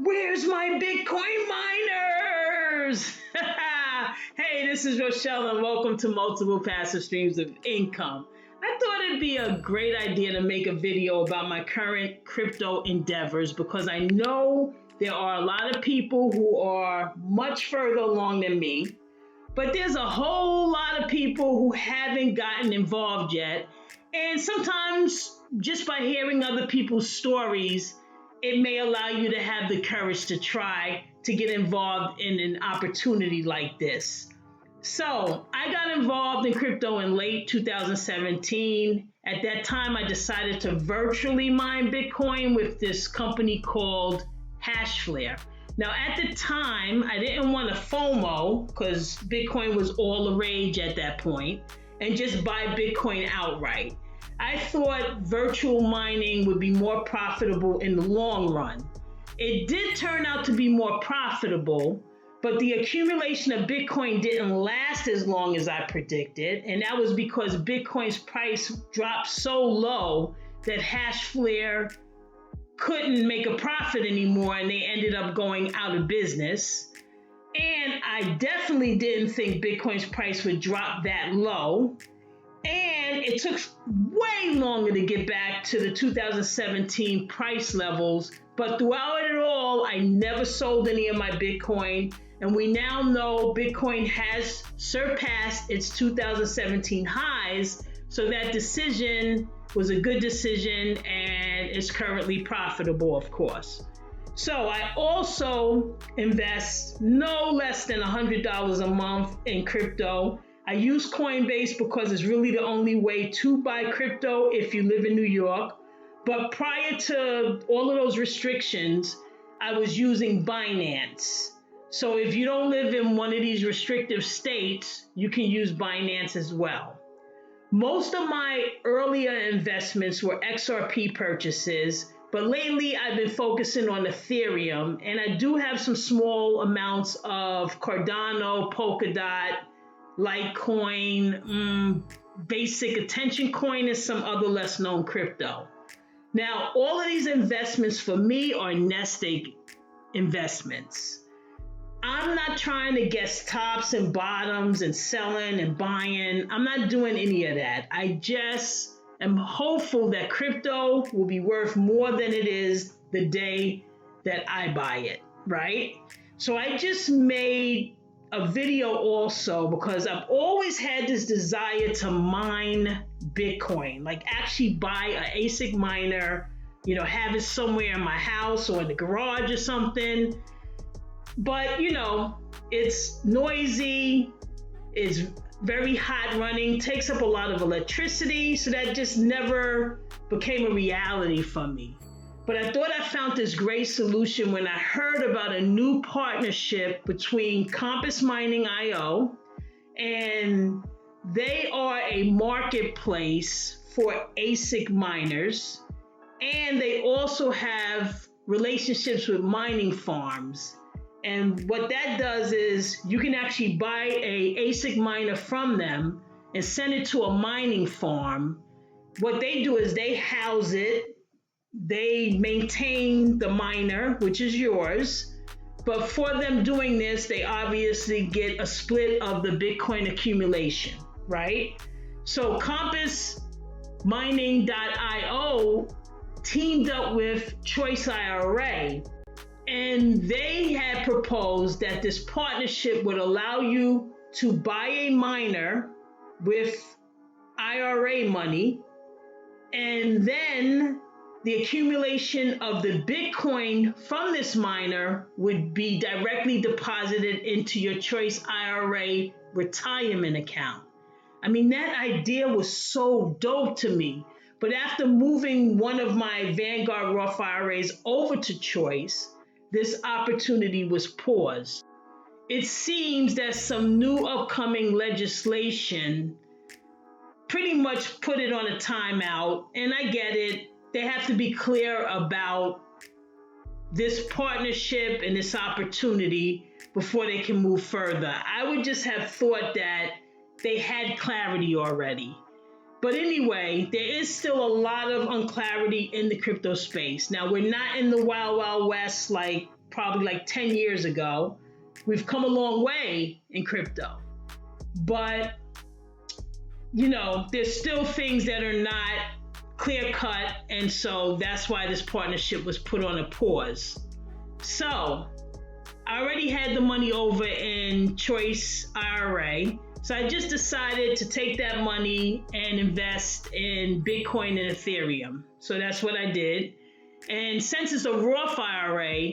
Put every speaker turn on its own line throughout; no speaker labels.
Where's my Bitcoin miners? Hey, this is Rochelle and welcome to Multiple Passive Streams of Income. I thought it'd be a great idea to make a video about my current crypto endeavors because I know there are a lot of people who are much further along than me, but there's a whole lot of people who haven't gotten involved yet. And sometimes just by hearing other people's stories, it may allow you to have the courage to try to get involved in an opportunity like this. So I got involved in crypto in late 2017. At that time, I decided to virtually mine Bitcoin with this company called Hashflare. Now, at the time, I didn't want to FOMO because Bitcoin was all the rage at that point and just buy Bitcoin outright. I thought virtual mining would be more profitable in the long run. It did turn out to be more profitable, but the accumulation of Bitcoin didn't last as long as I predicted, and that was because Bitcoin's price dropped so low that Hashflare couldn't make a profit anymore, and they ended up going out of business. And I definitely didn't think Bitcoin's price would drop that low. And it took way longer to get back to the 2017 price levels. But throughout it all, I never sold any of my Bitcoin. And we now know Bitcoin has surpassed its 2017 highs. So that decision was a good decision and it's currently profitable, of course. So I also invest no less than $100 a month in crypto. I use Coinbase because it's really the only way to buy crypto if you live in New York. But prior to all of those restrictions, I was using Binance. So if you don't live in one of these restrictive states, you can use Binance as well. Most of my earlier investments were XRP purchases, but lately I've been focusing on Ethereum, and I do have some small amounts of Cardano, Polkadot, Litecoin, Basic Attention Coin, and some other less known crypto. Now, all of these investments for me are NESTEGG investments. I'm not trying to guess tops and bottoms and selling and buying. I'm not doing any of that. I just am hopeful that crypto will be worth more than it is the day that I buy it, right? So I just made a video also because I've always had this desire to mine Bitcoin, like actually buy an ASIC miner, have it somewhere in my house or in the garage or something. But, it's noisy, it's very hot running, takes up a lot of electricity, so that just never became a reality for me. But I thought I found this great solution when I heard about a new partnership between Compass Mining IO, and they are a marketplace for ASIC miners, and they also have relationships with mining farms. And what that does is you can actually buy a ASIC miner from them and send it to a mining farm. What they do is they house it, they maintain the miner, which is yours. But for them doing this, they obviously get a split of the Bitcoin accumulation, right? So Compass Mining.io teamed up with CHOICE IRA, and they had proposed that this partnership would allow you to buy a miner with IRA money, and then the accumulation of the Bitcoin from this miner would be directly deposited into your CHOICE IRA retirement account. I mean, that idea was so dope to me. But after moving one of my Vanguard Roth IRAs over to CHOICE, this opportunity was paused. It seems that some new upcoming legislation pretty much put it on a timeout, and I get it. They have to be clear about this partnership and this opportunity before they can move further. I would just have thought that they had clarity already. But anyway, there is still a lot of unclarity in the crypto space. Now, we're not in the wild, wild west like probably like 10 years ago. We've come a long way in crypto. But, there's still things that are not clear cut. And so that's why this partnership was put on a pause. So I already had the money over in CHOICE IRA. So I just decided to take that money and invest in Bitcoin and Ethereum. So that's what I did. And since it's a Roth IRA,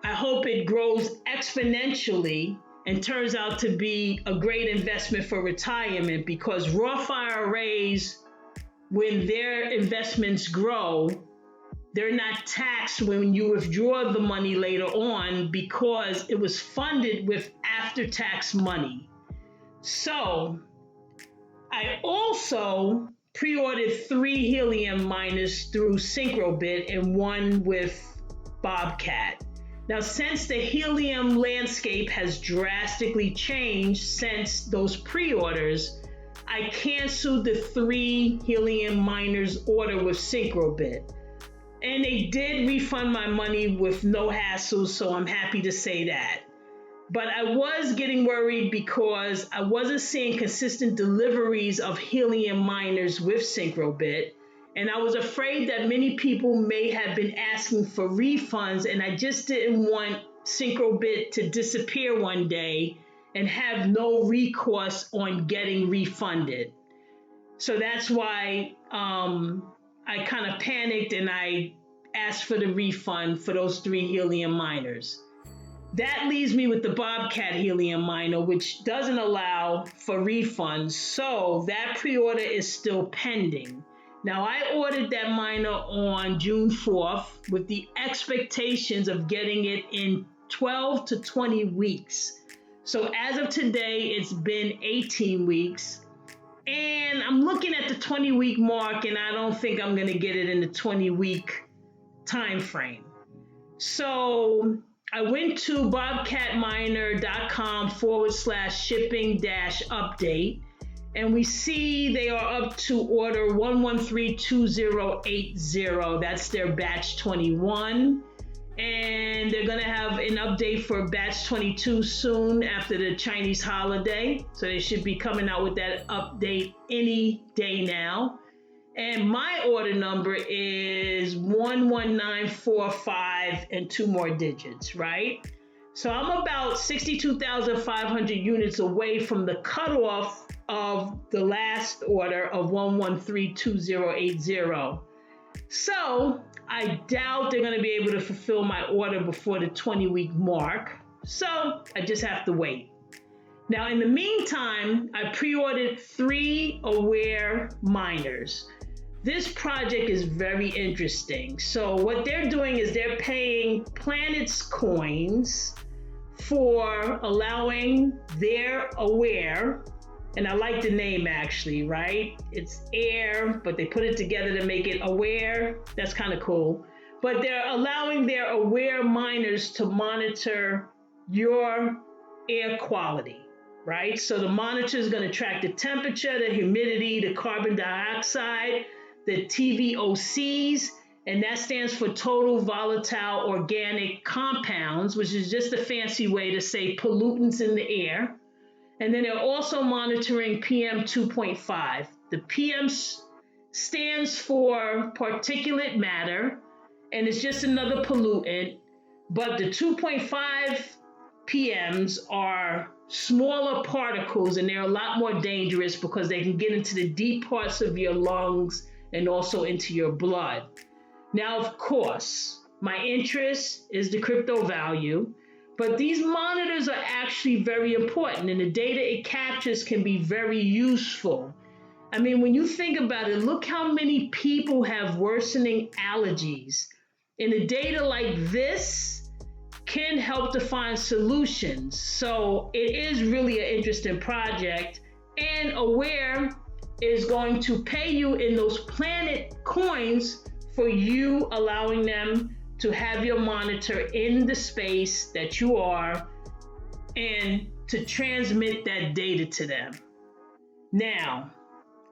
I hope it grows exponentially and turns out to be a great investment for retirement, because Roth IRAs, when their investments grow, they're not taxed when you withdraw the money later on because it was funded with after-tax money. So I also pre-ordered 3 helium miners through Syncrobit and 1 with Bobcat. Now, since the helium landscape has drastically changed since those pre-orders, I canceled the 3 helium miners order with Syncrobit. And they did refund my money with no hassle, so I'm happy to say that. But I was getting worried because I wasn't seeing consistent deliveries of helium miners with Syncrobit. And I was afraid that many people may have been asking for refunds, and I just didn't want Syncrobit to disappear one day and have no recourse on getting refunded. So that's why I kind of panicked and I asked for the refund for those 3 helium miners. That leaves me with the Bobcat helium miner, which doesn't allow for refunds. So that pre-order is still pending. Now, I ordered that miner on June 4th with the expectations of getting it in 12 to 20 weeks. So as of today, it's been 18 weeks. And I'm looking at the 20-week mark, and I don't think I'm going to get it in the 20-week time frame. So I went to bobcatminer.com/shipping-update, and we see they are up to order 1132080. That's their batch 21. And they're going to have an update for batch 22 soon after the Chinese holiday. So they should be coming out with that update any day now. And my order number is 11945 and 2 more digits, right? So I'm about 62,500 units away from the cutoff of the last order of 1132080. So I doubt they're going to be able to fulfill my order before the 20-week mark. So I just have to wait. Now, in the meantime, I pre-ordered 3 Awair miners. This project is very interesting. So what they're doing is they're paying Planet's coins for allowing their Awair, and I like the name actually, right? It's air, but they put it together to make it Awair. That's kind of cool. But they're allowing their Awair miners to monitor your air quality, right? So the monitor is going to track the temperature, the humidity, the carbon dioxide, the TVOCs, and that stands for total volatile organic compounds, which is just a fancy way to say pollutants in the air. And then they're also monitoring PM 2.5. The PM stands for particulate matter, and it's just another pollutant. But the 2.5 PMs are smaller particles, and they're a lot more dangerous because they can get into the deep parts of your lungs and also into your blood. Now, of course, my interest is the crypto value. But these monitors are actually very important, and the data it captures can be very useful. I mean, when you think about it, look how many people have worsening allergies. And the data like this can help to find solutions. So it is really an interesting project. And Awair is going to pay you in those Planet coins for you allowing them to have your monitor in the space that you are and to transmit that data to them. Now,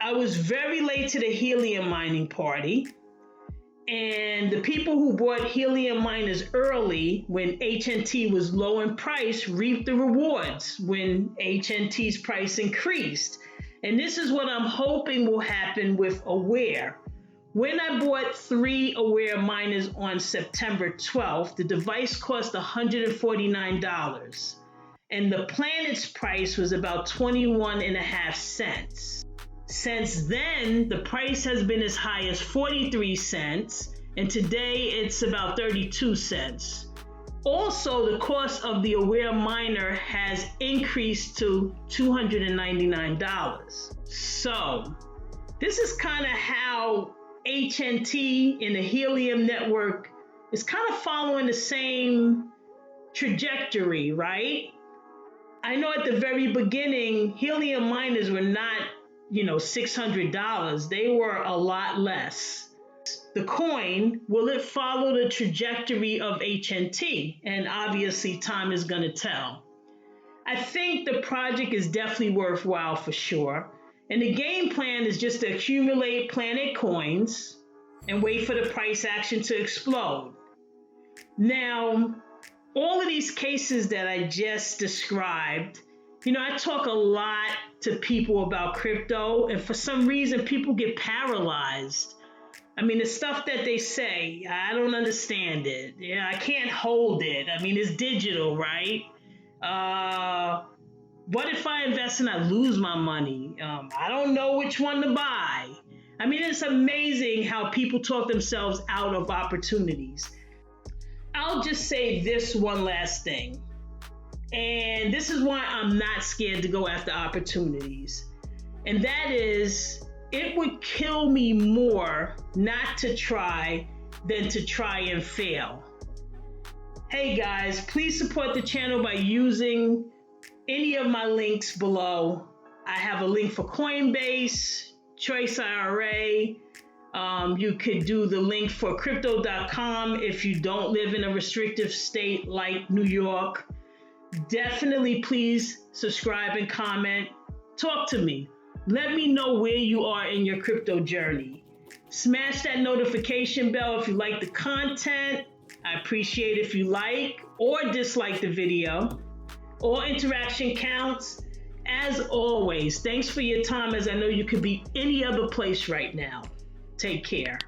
I was very late to the helium mining party, And the people who bought helium miners early when HNT was low in price reaped the rewards when HNT's price increased. And this is what I'm hoping will happen with Awair. When I bought 3 Awair miners on September 12th, the device cost $149. And the planet's price was about 21.5 cents. Since then, the price has been as high as 43 cents, and today it's about 32 cents. Also, the cost of the Awair miner has increased to $299. So, this is kind of how HNT in the Helium network is kind of following the same trajectory, right? I know at the very beginning, helium miners were not, $600. They were a lot less. The coin, will it follow the trajectory of HNT? And obviously time is going to tell. I think the project is definitely worthwhile for sure. And the game plan is just to accumulate planet coins and wait for the price action to explode. Now, all of these cases that I just described, I talk a lot to people about crypto, and for some reason, people get paralyzed. I mean, the stuff that they say, I don't understand it. I can't hold it. I mean, it's digital, right? What if I invest and I lose my money? I don't know which one to buy. I mean, it's amazing how people talk themselves out of opportunities. I'll just say this one last thing. And this is why I'm not scared to go after opportunities. And that is, it would kill me more not to try than to try and fail. Hey guys, please support the channel by using any of my links below. I have a link for Coinbase, CHOICE IRA. You could do the link for crypto.com if you don't live in a restrictive state like New York. Definitely please subscribe and comment. Talk to me. Let me know where you are in your crypto journey. Smash that notification bell if you like the content. I appreciate if you like or dislike the video. All interaction counts. As always, thanks for your time, as I know you could be any other place right now. Take care.